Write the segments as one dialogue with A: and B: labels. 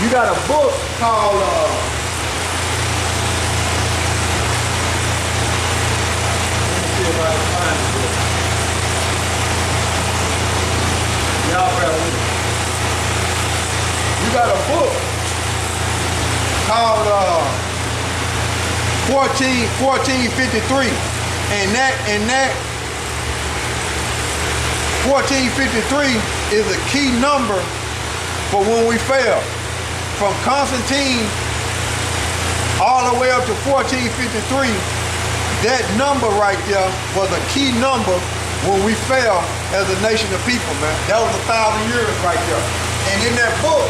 A: You got a book called let me see if I can find the book. Y'all bear with me. You got a book called 1453, and that 1453 is a key number for when we fell. From Constantine all the way up to 1453, that number right there was a key number when we fell as a nation of people, man. That was 1,000 years right there. And in that book,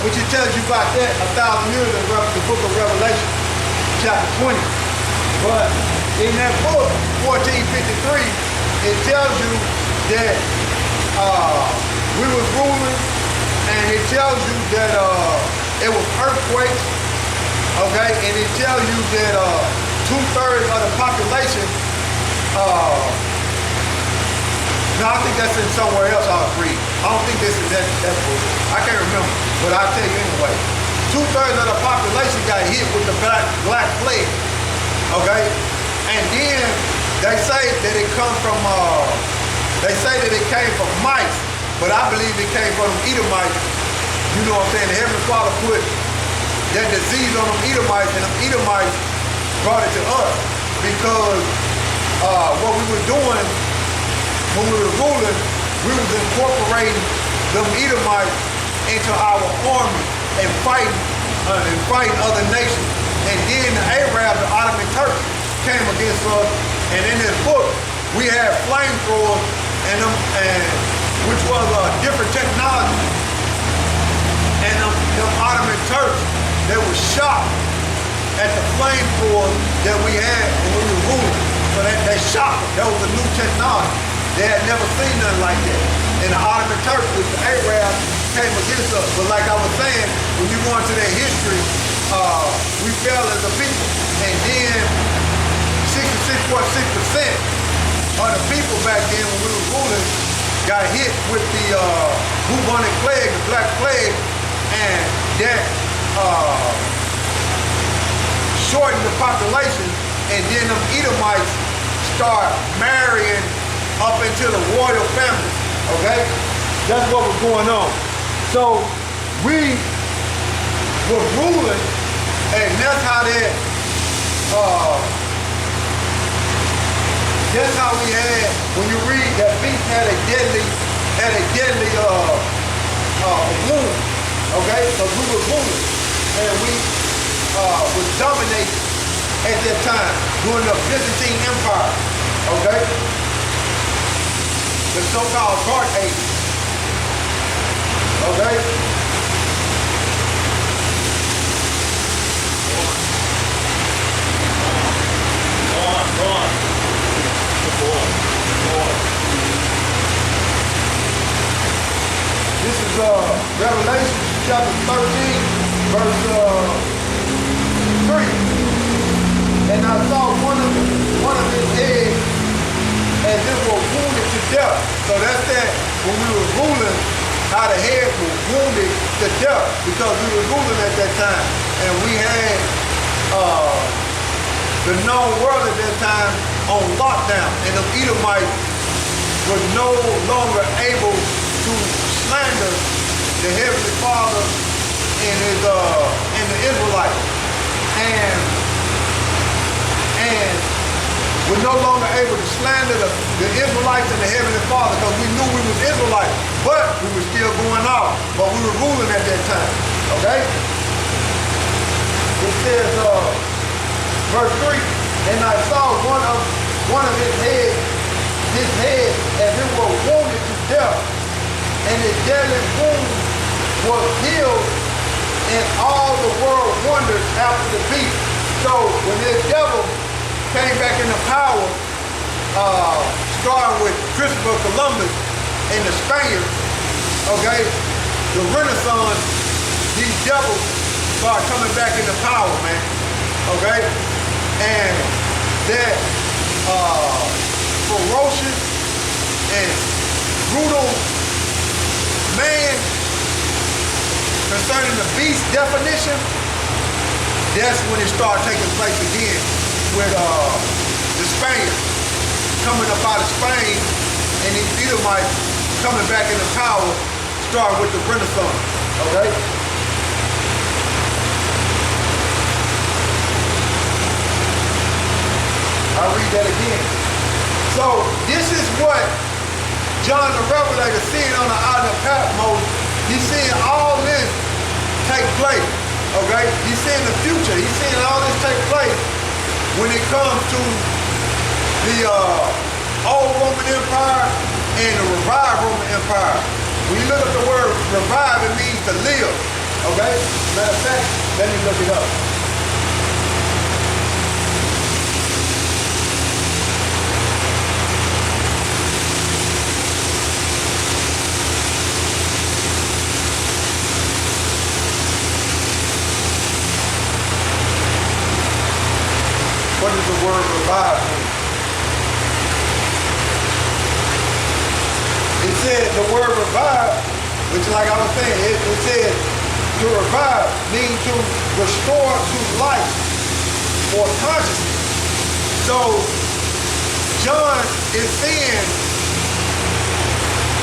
A: which it tells you about that, 1,000 years in the book of Revelation, chapter 20. But in that book, 1453, it tells you that we was ruling, and it tells you that it was earthquakes, okay? And it tells you that 2/3 of the population, no, I think that's in somewhere else I'll read. I don't think this is that book. I can't remember, but I'll tell you anyway. 2/3 of the population got hit with the black plague, okay? And then they say that it comes from, they say that it came from mice, but I believe it came from them Edomites. You know what I'm saying? The Heavenly Father put that disease on them Edomites, and them Edomites brought it to us because what we were doing when we were ruling, we was incorporating them Edomites into our army and fighting other nations. And then the Arabs, the Ottoman Turks, came against us. And in this book, we had flamethrowers and which was a different technology. And them Ottoman Turks, they were shocked at the flamethrowers that we had when we were ruling. So they shocked them. That was a new technology. They had never seen nothing like that. And the Ottoman Turks, which the Arabs, came against us. But like I was saying, when you go into their history, we fell as a people. And then 66.6% of the people back then when we were ruling got hit with the bubonic plague, the black plague, and that shortened the population. And then them Edomites start marrying up into the royal family, okay? That's what was going on. So we were ruling, and that's how that's how we had, when you read that beast had a deadly wound, okay? Because we were ruling, and we was dominated at that time during the Byzantine Empire, okay? The so-called Dark Ages, okay? Go on. This is Revelation chapter 13, verse 3. And I saw one of his heads as it was wounded to death. So that's that when we were ruling, how the head was wounded to death because we were ruling at that time. And we had the known world at that time on lockdown. And the Edomites were no longer able to slander the Heavenly Father and the Israelites. And we're no longer able to slander the Israelites and the Heavenly Father because we knew we was Israelites, but we were still going off. But we were ruling at that time, okay? It says, verse 3, and I saw one of his head as it was wounded to death, and his deadly wound was healed, and all the world wondered after the beast. So when this devil came back into power, starting with Christopher Columbus and the Spaniards, okay, the Renaissance, these devils started coming back into power, man, okay? And that ferocious and brutal man concerning the beast definition, that's when it started taking place again with the Spaniards coming up out of Spain and these Edomites coming back into power, starting with the Renaissance, okay? I'll read that again. So this is what John the Revelator seeing on the island of Patmos. He's seeing all this take place, okay? He's seeing the future. He's seeing all this take place when it comes to the old Roman Empire and the revived Roman Empire. When you look at the word revive, it means to live, okay? Matter of fact, let me look it up. What does the word revive mean? It said the word revive, which like I was saying, it said to revive means to restore to life or consciousness. So John is seeing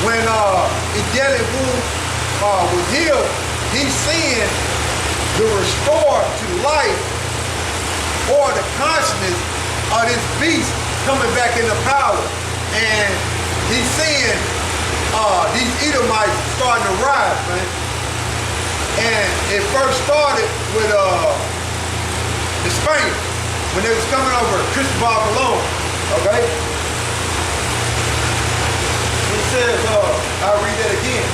A: when Ideli was healed, he's seeing the restore to life or the consciousness of this beast coming back into power. And he's seeing these Edomites starting to rise, man. And it first started with the Spaniards when they was coming over Cristobal Colon, okay? It says, I'll read that again.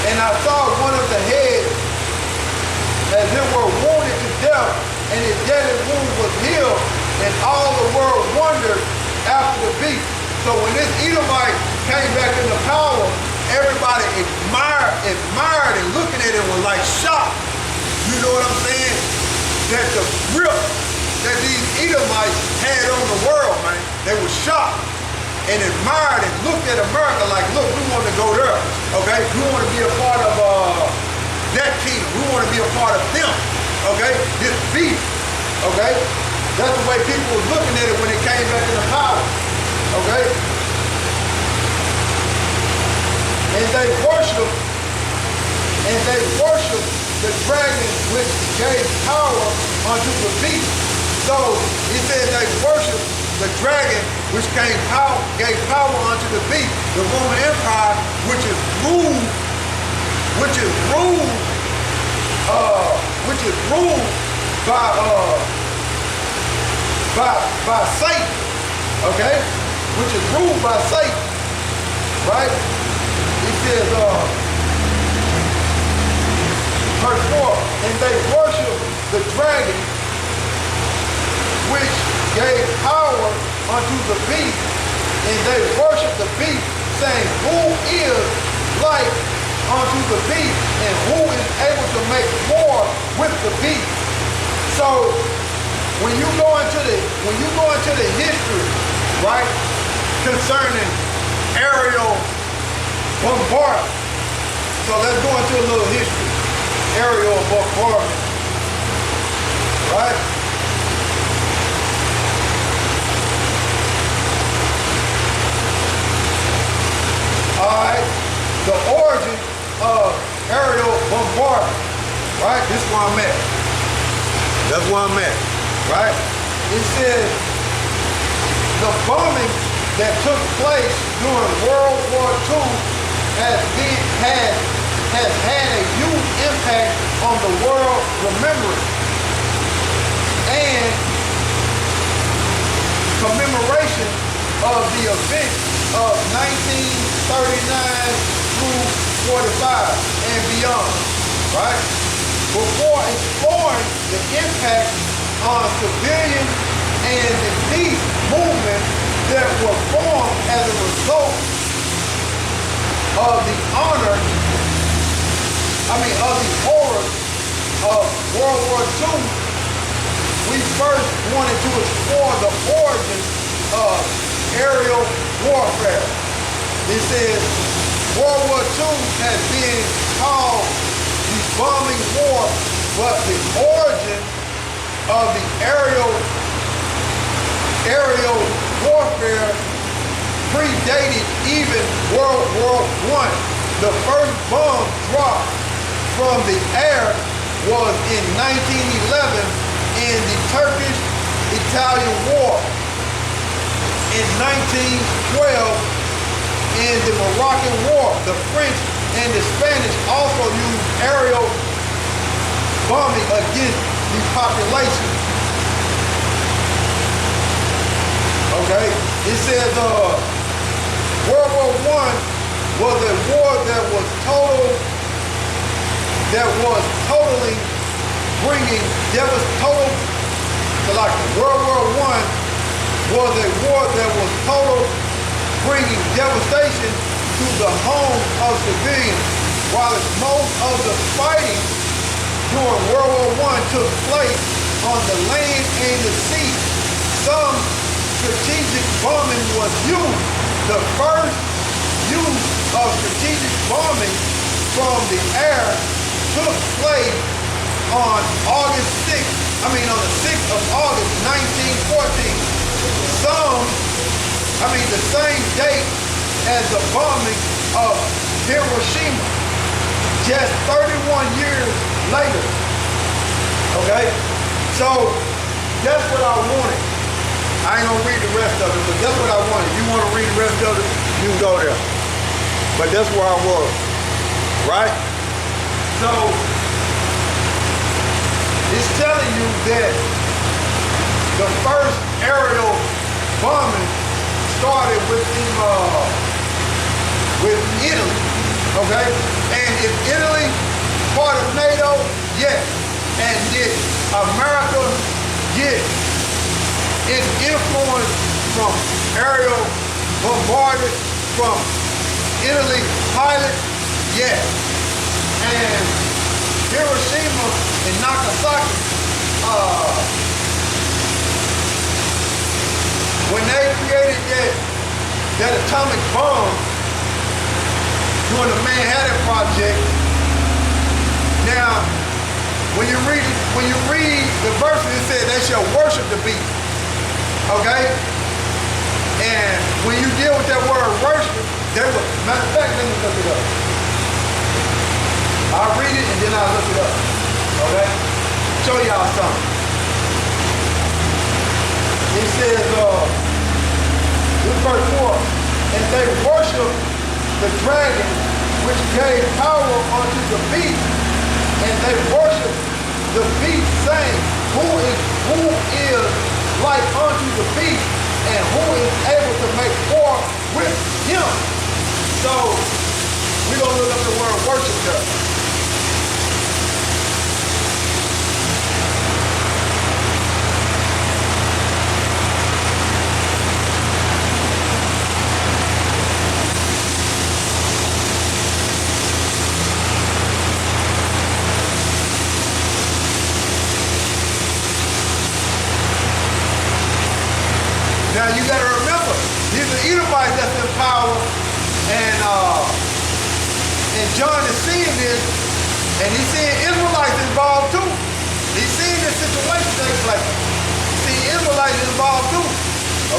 A: And I saw one of the heads as it were wounded to death, and his deadly wound was healed, and all the world wondered after the beast. So when this Edomite came back into power, everybody admired and looking at it was like shocked. You know what I'm saying? That the grip that these Edomites had on the world, man, they were shocked and admired and looked at America like, look, we want to go there, okay? We want to be a part of that kingdom. We want to be a part of them, okay? This beast, okay? That's the way people was looking at it when it came back into power, okay? And they worship the dragon which gave power unto the beast. So it says they worship the dragon which gave power unto the beast, the Roman Empire, which is ruled by Satan, okay? Which is ruled by Satan, right? It says, verse 4, and they worship the dragon which gave power unto the beast, and they worship the beast, saying, who is like unto the beast, and who is able to make war with the beast? So when you go into the history, right, concerning aerial bombardment. So let's go into a little history. Aerial bombardment, right? All right, the origin of aerial bombardment, right? This is where I'm at. That's where I'm at, right? It says the bombing that took place during World War II has had a huge impact on the world remembrance and commemoration of the events of 1939 through 45 and beyond, right? Before exploring the impact on civilians and the peace movement that were formed as a result of the horrors of World War II, we first wanted to explore the origins of aerial warfare. It says World War II has been called the but the origin of the aerial warfare predated even World War I. The first bomb dropped from the air was in 1911 in the Turkish-Italian War. In 1912, in the Moroccan War, the French and the Spanish also used aerial bombing against the population. Okay, it says World War I was a war that was totally bringing like World War I was a war that was bringing devastation to the homes of civilians, while most of the fighting during World War I took place on the land and the sea. Some strategic bombing was used. The first use of strategic bombing from the air took place on the 6th of August, 1914. The same date as the bombing of Hiroshima, just 31 years later. Okay? So, that's what I wanted. I ain't gonna read the rest of it, but that's what I wanted. You wanna read the rest of it, you can go there. But that's where I was, right? So, it's telling you that the first aerial bombing started with Italy, okay? And is Italy part of NATO? Yes. And did America get its influence from aerial bombardment from Italy pilots? Yes. And Hiroshima and Nagasaki, when they created that atomic bomb during the Manhattan Project, now when you read the verses, it says they shall worship the beast. Okay? And when you deal with that word worship, matter of fact, let me look it up. I'll read it and then I'll look it up. Okay? Show y'all something. It says, this verse 4, and they worship the dragon which gave power unto the beast, and they worship the beast, saying, who is like unto the beast, and who is able to make war with him? So we're gonna look up the word worship there. Now you got to remember, these are Edomites that's in power, and John is seeing this, and he's seeing Israelites involved too. He's seeing this situation take place. He's seeing Israelites involved too.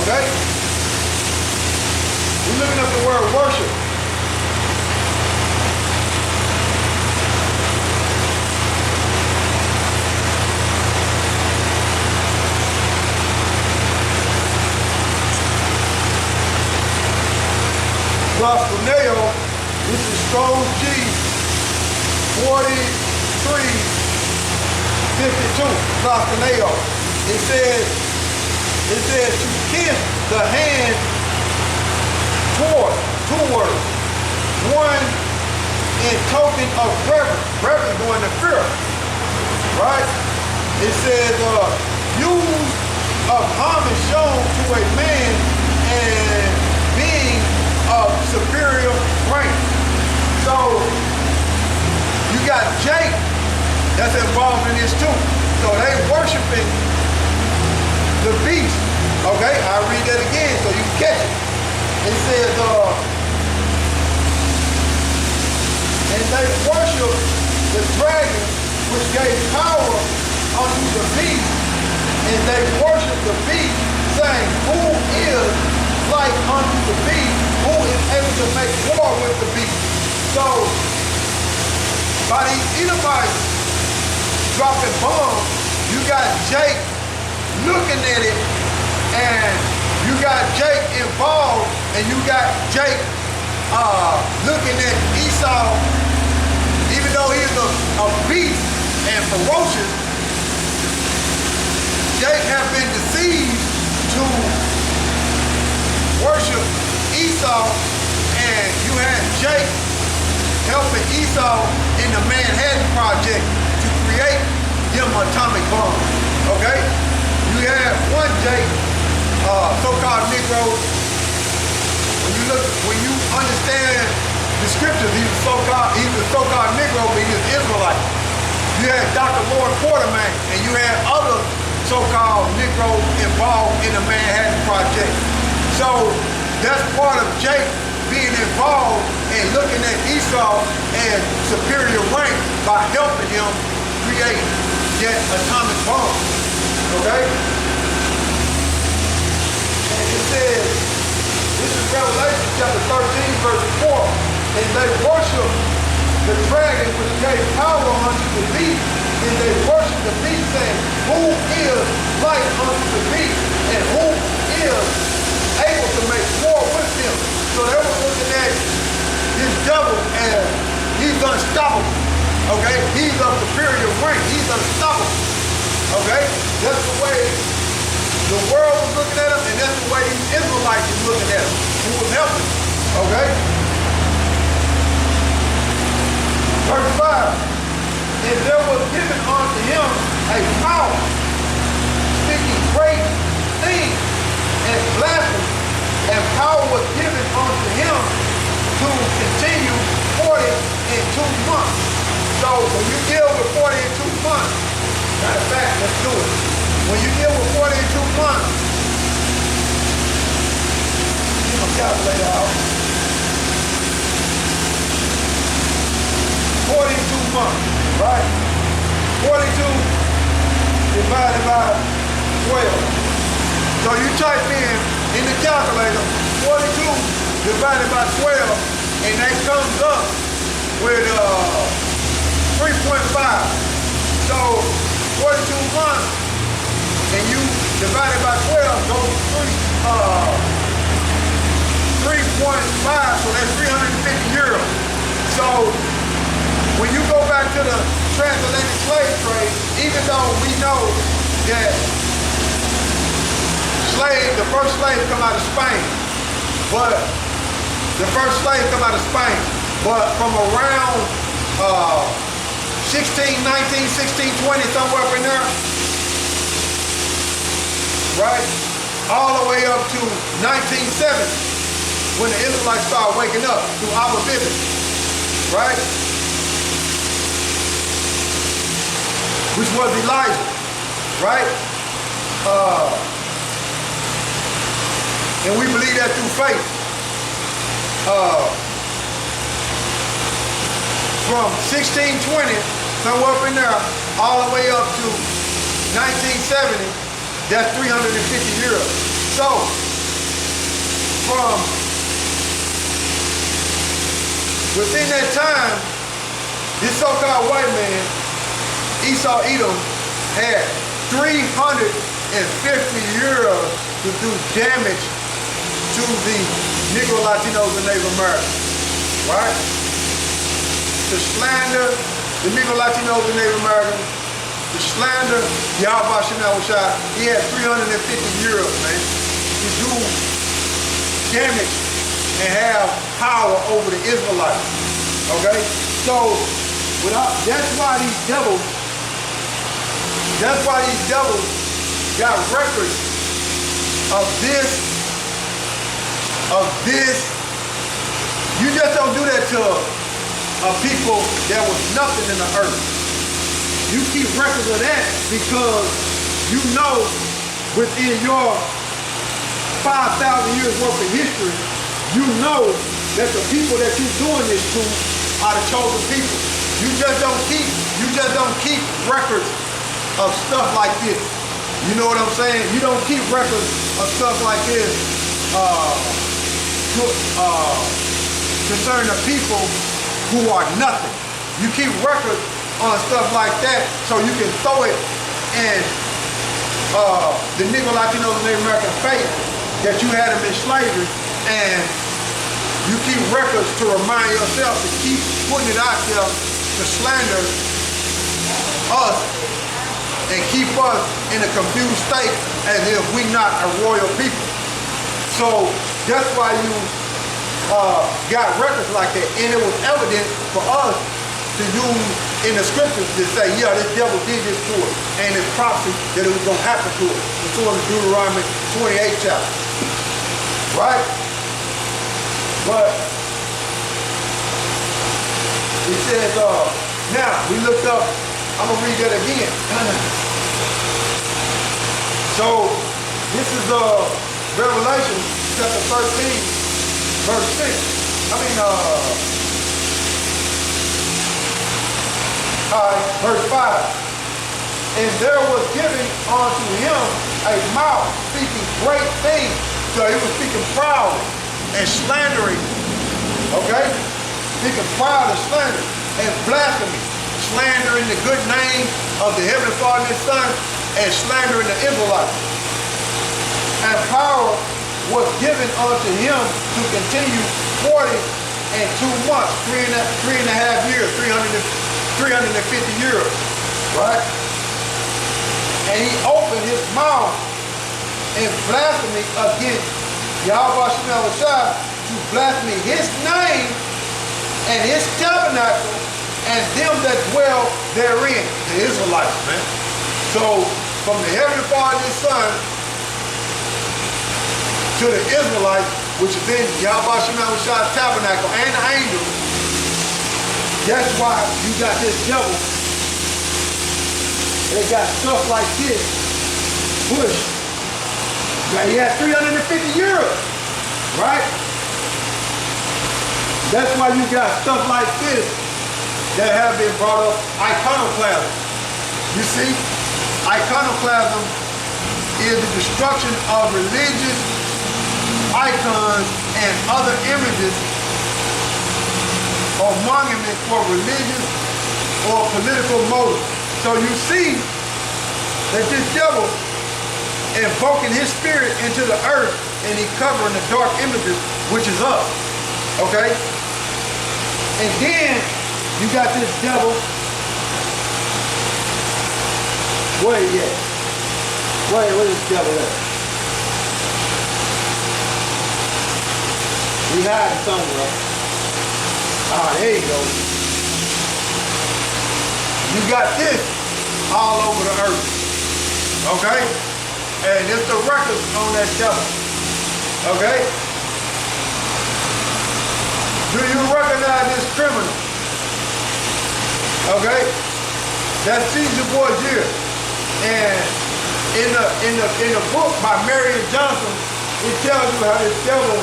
A: Okay? We're looking up the word worship. Proskuneo, this is Strong's G 4352. Proskuneo. It says to kiss the hand toward, two words. One in token of reverence. Reverence going to fear. Right? It says use of homage shown to a man and being of superior rank. So you got Jake that's involved in this too. So they worshiping the beast. Okay, I'll read that again so you can catch it. It says, and they worship the dragon which gave power unto the beast, and they worshiped the beast, saying, who is like unto the beast, who is able to make war with the beast? So, by these Edomites dropping bombs, you got Jake looking at it, and you got Jake involved, and you got Jake looking at Esau, even though he's a beast and ferocious. Jake have been deceived to worship Esau, and you had Jake helping Esau in the Manhattan Project to create them atomic bombs. Okay? You had one Jake, so-called Negro. When you understand the scriptures, he's a so-called Negro, but he's an Israelite. You had Dr. Lord Quartermain, and you had other so-called Negroes involved in the Manhattan Project. So that's part of Jake being involved and looking at Esau as superior rank by helping him create that atomic bomb. Okay? And it says, this is Revelation chapter 13, verse 4. And they worship the dragon which gave power unto the beast, and they worship the beast, saying, who is like unto the beast, and who is able to make war with him? So they were looking at this devil as he's unstoppable. Okay? He's of superior rank. He's unstoppable. Okay? That's the way the world was looking at him, and that's the way these Israelites was looking at him, who was helping. Okay? Verse 5. And there was given unto him a power, speaking great things and blasphemy, and power was given unto him to continue 40 months. So when you deal with 42 months, matter of fact, let's do it. When you deal with 42 months, get my calculator out. 42 months, right? 42 divided by 12. So you type in the calculator, 42 divided by 12, and that comes up with 3.5. So 42 months, and you divide it by 12, goes 3.5, so that's 350 euros. So when you go back to the transatlantic slave trade, even though we know that the first slave come out of Spain, but from around 1619, 1620, somewhere up in there, right, all the way up to 1970, when the Israelites started waking up through our business, right, which was Elijah, right? And we believe that through faith. From 1620, somewhere up in there, all the way up to 1970, that's 350 euros. So, from within that time, this so-called white man, Esau Edom, had 350 euros to do damage to the Negro Latinos and Native Americans, right? To slander the Negro Latinos and Native Americans, to slander YAHAWASHI, he had 350 euros, man, to do damage and have power over the Israelites, okay? So, that's why these devils got records of this. You just don't do that to people that was nothing in the earth. You keep records of that because you know within your 5,000 years worth of history, you know that the people that you're doing this to are the chosen people. You just don't keep records of stuff like this. You know what I'm saying? You don't keep records of stuff like this concerning the people who are nothing. You keep records on stuff like that so you can throw it in the Negro, Latinos, and Native American faith that you had them in slavery, and you keep records to remind yourself to keep putting it out there to slander us and keep us in a confused state as if we not a royal people. So that's why you got records like that, and it was evident for us to use in the scriptures to say, yeah, this devil did this to us, and it's prophecy that it was going to happen to us. It's in Deuteronomy 28 chapter, right? But it says, now we looked up, I'm going to read that again. So this is Revelation chapter 13, verse 6. Verse 5. And there was given unto him a mouth speaking great things. So he was speaking proud and slandering. Okay? Speaking proud and slandering and blasphemy. Slandering the good name of the Heavenly Father and His Son, and slandering the Israelites. And power was given unto him to continue 40 and 2 months, three and a half years, 350 years, right? And he opened his mouth in blasphemy against YAHAWASHI, to blaspheme his name and his tabernacle and them that dwell therein, the Israelites, man. So from the Heavenly Father and His Son to the Israelites, which is in YAHAWASHI's tabernacle and the angels, that's why you got this devil. They got stuff like this pushed. Now he had 350 years, right? That's why you got stuff like this that have been brought up, iconoclasm. You see, iconoclasm is the destruction of religious icons and other images or monuments for religious or political motives. So you see that this devil invoking his spirit into the earth, and he covering the dark images, which is us. Okay? And then you got this devil. Where he at? Where is this devil at? He hiding somewhere. Ah, there you go. You got this all over the earth. Okay? And it's the records on that devil. Okay? Do you recognize this criminal? Okay? That's Caesar Borgia. And in the book by Marion Johnson, it tells you how this devil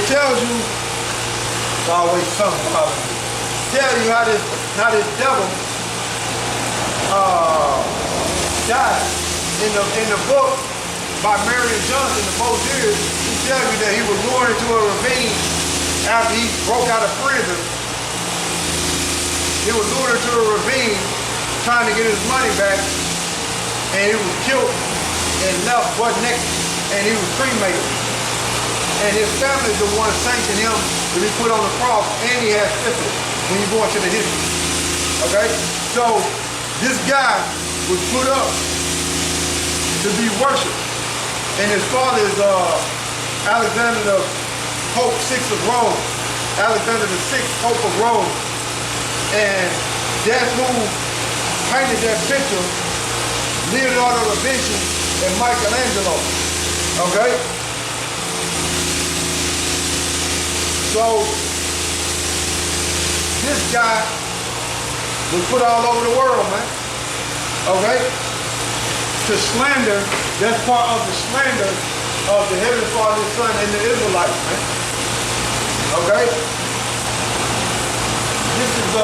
A: tells you, it's always something about it. Tell you how this devil died. In the book by Marion Johnson, the Borgias, he tells you that he was lured into a ravine after he broke out of prison. He was lured into a ravine trying to get his money back, and he was killed and left butt naked, and he was cremated. And his family is the one sanctioned him to be put on the cross, and he had syphilis when you go into the history. Okay? So this guy was put up to be worshipped. And his father is Alexander the Pope VI of Rome. Alexander the VI, Pope of Rome. And that's who painted that picture, Leonardo da Vinci and Michelangelo. Okay? So this guy was put all over the world, man. Okay? To slander, that's part of the slander of the Heavenly Father, His Son, and the Israelites, man. Okay? This is